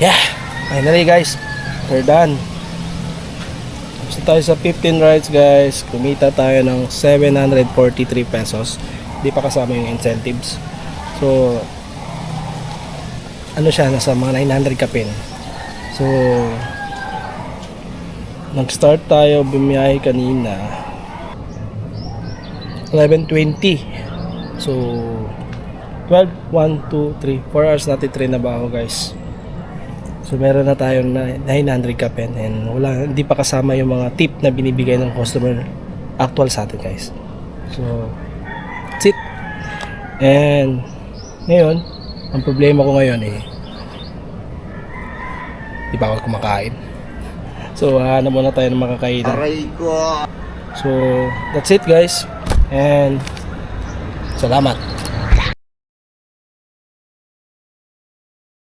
Yeah, finally guys, we're done. Tapos na tayo sa 15 rides guys. Kumita tayo ng 743 pesos. Hindi pa kasama yung incentives. So ano siya, nasa mga 900 kapin. So nag-start tayo bumiyahe kanina 11:20. So 12, 1, 2, 3 4 hours natin train na ba ako guys. So meron na tayong 900 kapin and wala, hindi pa kasama yung mga tip na binibigay ng customer actual sa atin guys. So that's it. And ngayon, ang problema ko ngayon di pa ako kumakain. So hanap muna tayo ng makakainan. So that's it guys. And salamat.